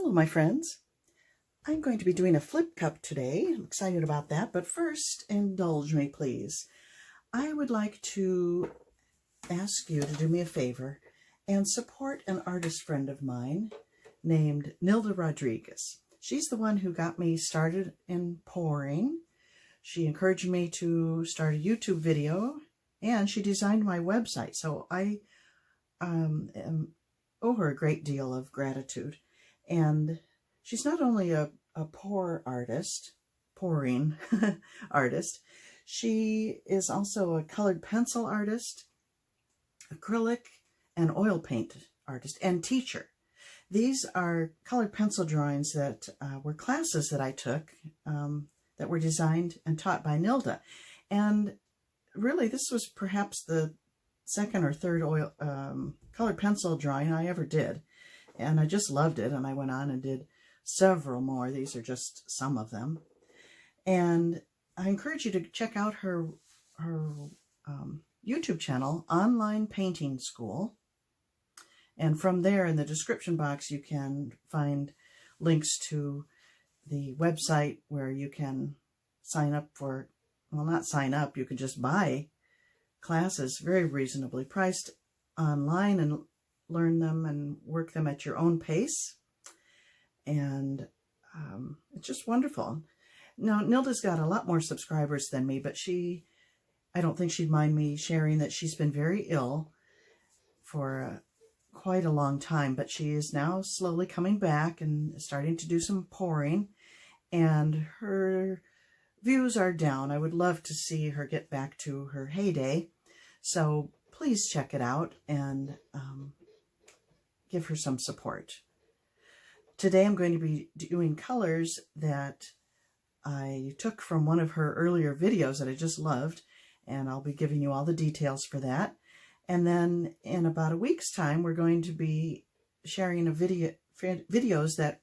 Hello, my friends. I'm going to be doing a flip cup today. I'm excited about that, but first, indulge me, please. I would like to ask you to do me a favor and support an artist friend of mine named Nilda Rodriguez. She's the one who got me started in pouring. She encouraged me to start a YouTube video, and she designed my website, so I owe her a great deal of gratitude. And she's not only a pouring artist, she is also a colored pencil artist, acrylic and oil paint artist, and teacher. These are colored pencil drawings that were classes that I took that were designed and taught by Nilda. And really, this was perhaps the second or third colored pencil drawing I ever did. And I just loved it, and I went on and did several more. These are just some of them. And I encourage you to check out her YouTube channel, Online Painting School. And from there, in the description box, you can find links to the website where you can sign up for, well, not sign up, you can just buy classes very reasonably priced online and learn them and work them at your own pace. And it's just wonderful. Now, Nilda's got a lot more subscribers than me, but I don't think she'd mind me sharing that she's been very ill for quite a long time, but she is now slowly coming back and starting to do some pouring, and her views are down. I would love to see her get back to her heyday, so please check it out and give her some support. Today I'm going to be doing colors that I took from one of her earlier videos that I just loved, and I'll be giving you all the details for that. And then in about a week's time, we're going to be sharing videos that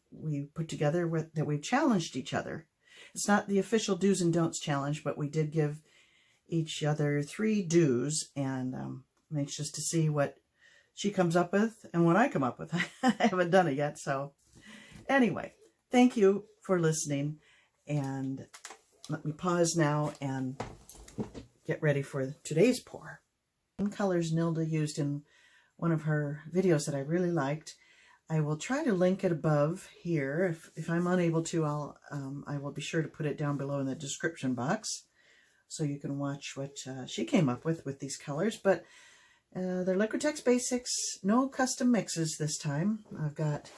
we put together that we've challenged each other. It's not the official do's and don'ts challenge, but we did give each other 3 do's, and I'm anxious to see what she comes up with and what I come up with. I haven't done it yet, so anyway, thank you for listening, and let me pause now and get ready for today's pour. Colors Nilda used in one of her videos that I really liked. I will try to link it above here. If I'm unable to, I will be sure to put it down below in the description box so you can watch what she came up with these colors. But they're Liquitex Basics, no custom mixes this time. I've got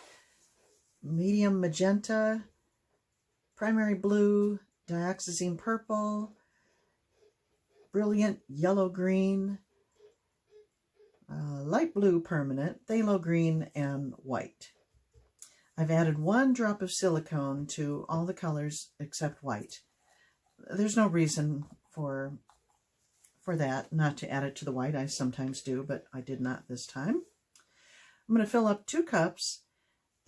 medium magenta, primary blue, dioxazine purple, brilliant yellow green, light blue permanent, phthalo green, and white. I've added 1 drop of silicone to all the colors except white. There's no reason for that, not to add it to the white. I sometimes do, but I did not this time. I'm going to fill up 2 cups,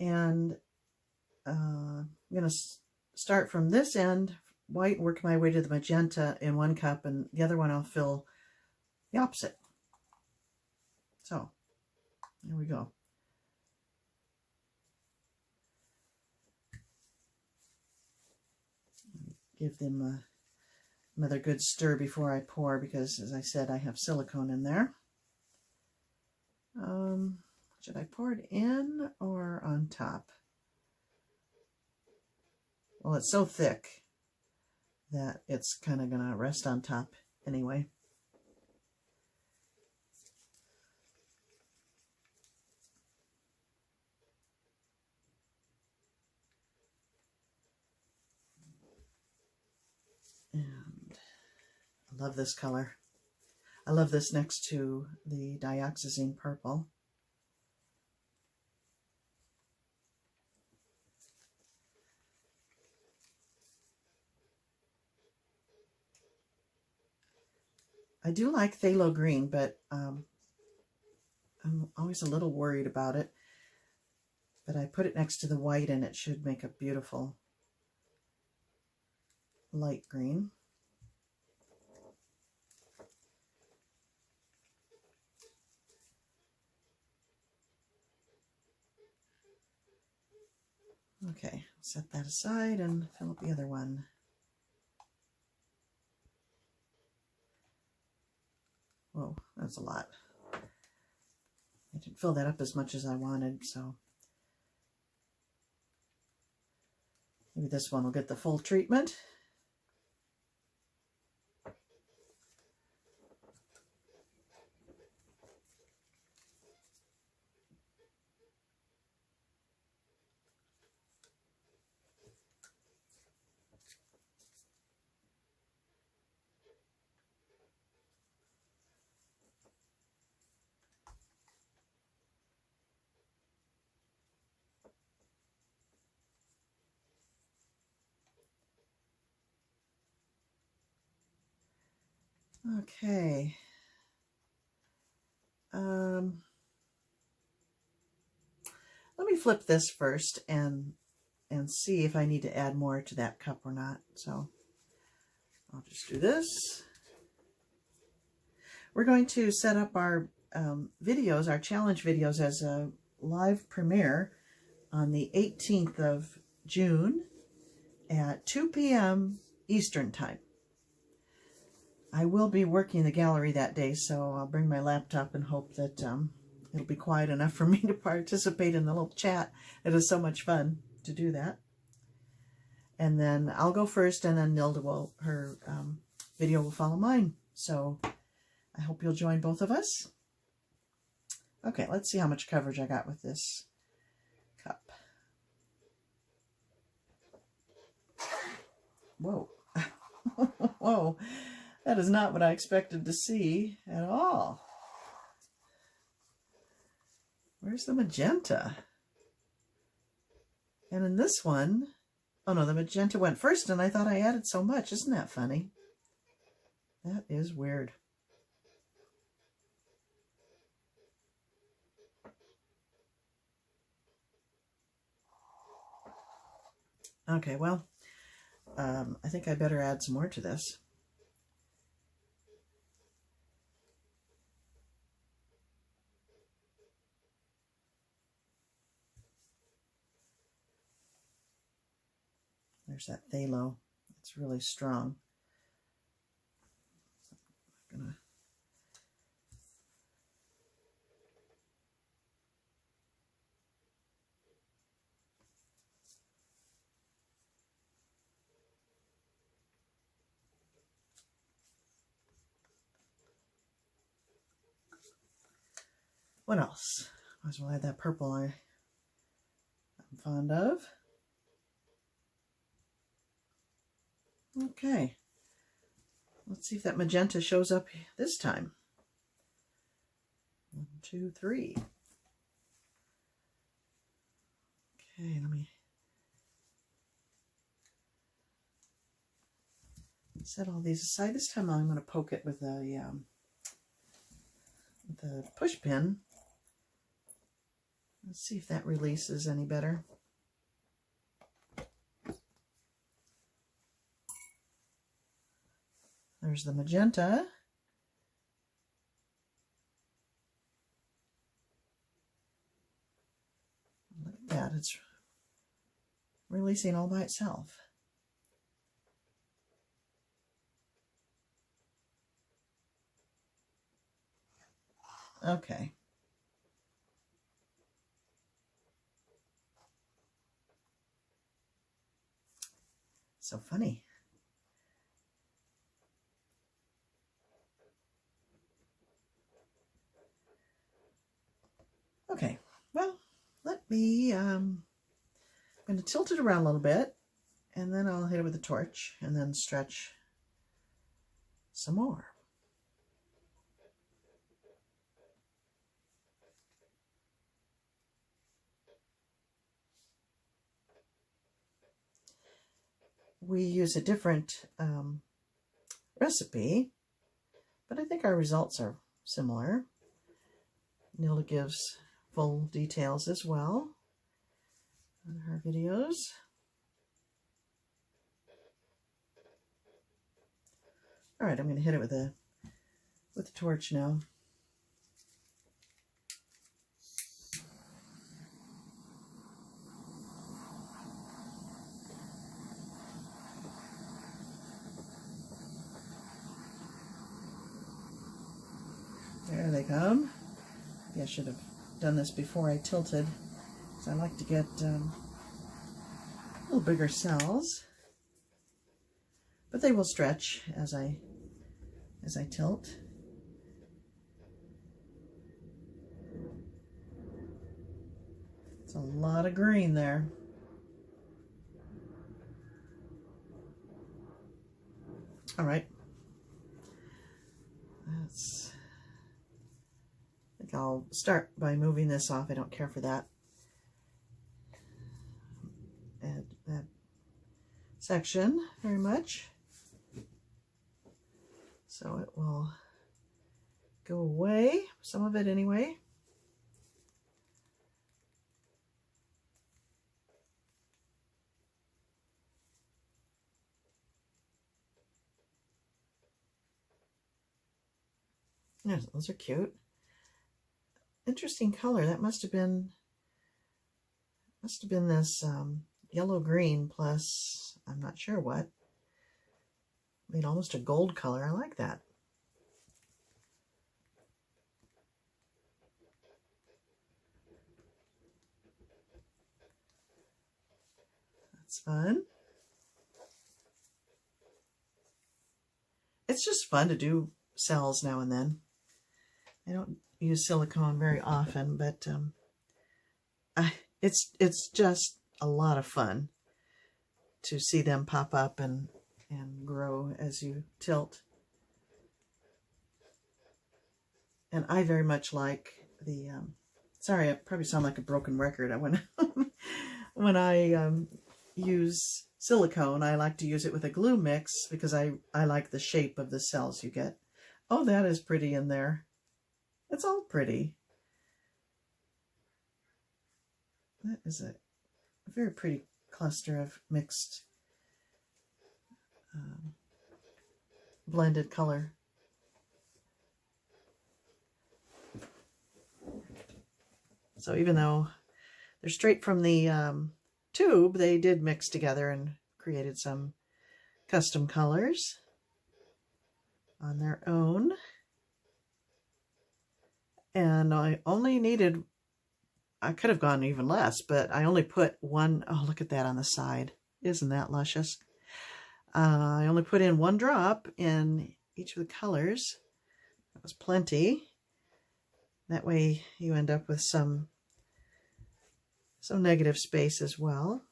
and I'm going to start from this end, white, work my way to the magenta in 1 cup, and the other one I'll fill the opposite. So, there we go. Give them another good stir before I pour, because, as I said, I have silicone in there. Should I pour it in or on top? Well, it's so thick that it's kind of going to rest on top anyway. And I love this color. I love this next to the Dioxazine Purple. I do like Phthalo Green, but I'm always a little worried about it. But I put it next to the white, and it should make a beautiful light green. Okay, set that aside and fill up the other one. Whoa, that's a lot. I didn't fill that up as much as I wanted, so maybe this one will get the full treatment. Okay. Let me flip this first and see if I need to add more to that cup or not. So I'll just do this. We're going to set up our videos, our challenge videos, as a live premiere on the 18th of June at 2 p.m. Eastern Time. I will be working the gallery that day, so I'll bring my laptop and hope that it'll be quiet enough for me to participate in the little chat. It is so much fun to do that. And then I'll go first, and then Nilda will, her video will follow mine. So I hope you'll join both of us. Okay, let's see how much coverage I got with this cup. Whoa. Whoa. That is not what I expected to see at all. Where's the magenta? And in this one, oh no, the magenta went first and I thought I added so much. Isn't that funny? That is weird. Okay, well, I think I better add some more to this. There's that phthalo. It's really strong. I'm gonna what else? Might as well add that purple I'm fond of. Okay, let's see if that magenta shows up this time. 1, 2, 3. Okay, let me set all these aside. This time I'm going to poke it with the push pin. Let's see if that releases any better. There's the magenta. Look at that, it's releasing all by itself. Okay. So funny. Okay, well, let me, I'm going to tilt it around a little bit, and then I'll hit it with a torch, and then stretch some more. We use a different recipe, but I think our results are similar. Nilda gives full details as well on her videos. All right, I'm going to hit it with the torch now. welcome. Maybe I should have done this before I tilted, because I like to get a little bigger cells, but they will stretch as I tilt. It's a lot of green there. All right. I think I'll start by moving this off. I don't care for that. Add that section very much. So it will go away, some of it anyway. Yeah, those are cute. Interesting color. That must have been this yellow green plus I'm not sure what. Made almost a gold color. I like that. That's fun. It's just fun to do cells now and then. I don't use silicone very often, but it's just a lot of fun to see them pop up and grow as you tilt. And I very much like the, sorry, I probably sound like a broken record. When I use silicone, I like to use it with a glue mix because I like the shape of the cells you get. Oh, that is pretty in there. It's all pretty. That is a very pretty cluster of mixed blended color. So even though they're straight from the tube, they did mix together and created some custom colors on their own. And I only needed, I could have gone even less, but I only put one, oh, look at that on the side. Isn't that luscious? I only put in one drop in each of the colors. That was plenty. That way you end up with some negative space as well.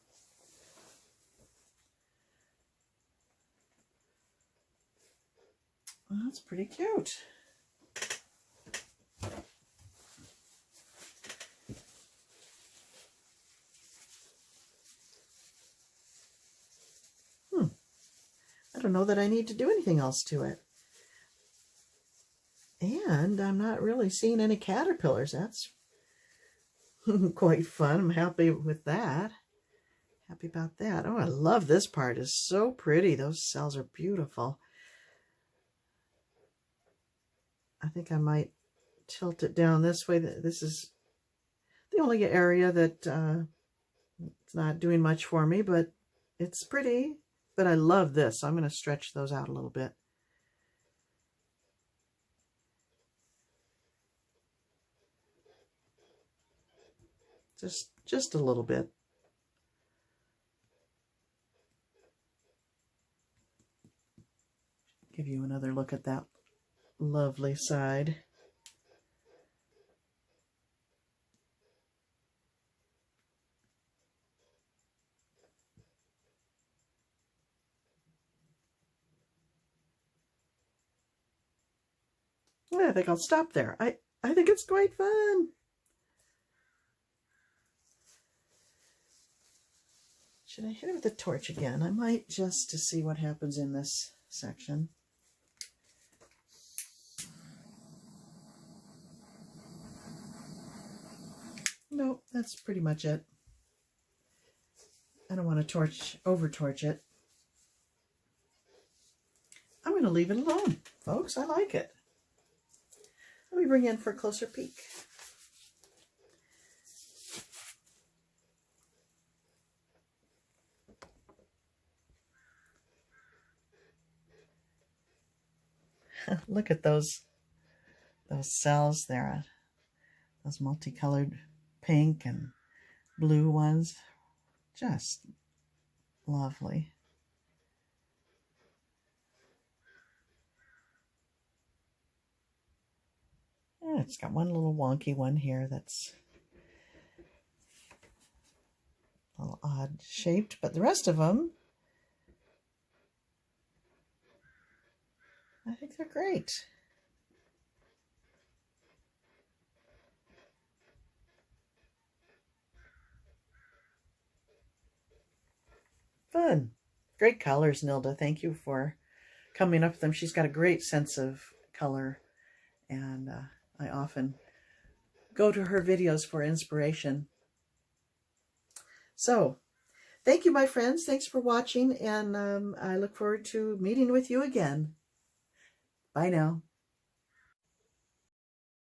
Well, that's pretty cute. I don't know that I need to do anything else to it. And I'm not really seeing any caterpillars. That's quite fun. I'm happy with that. Happy about that. Oh, I love this part. It's so pretty. Those cells are beautiful. I think I might tilt it down this way. This is the only area that it's not doing much for me, but it's pretty. But I love this. So I'm going to stretch those out a little bit. Just a little bit. Give you another look at that lovely side. I think I'll stop there. I think it's quite fun. Should I hit it with a torch again? I might, just to see what happens in this section. No, that's pretty much it. I don't want to over torch it. I'm going to leave it alone, folks. I like it. Let me bring in for a closer peek. Look at those those cells there, those multicolored pink and blue ones. Just lovely. And it's got one little wonky one here that's a little odd shaped, but the rest of them, I think they're great. Fun. Great colors, Nilda. Thank you for coming up with them. She's got a great sense of color, and I often go to her videos for inspiration. So, thank you, my friends. Thanks for watching, and I look forward to meeting with you again. Bye now.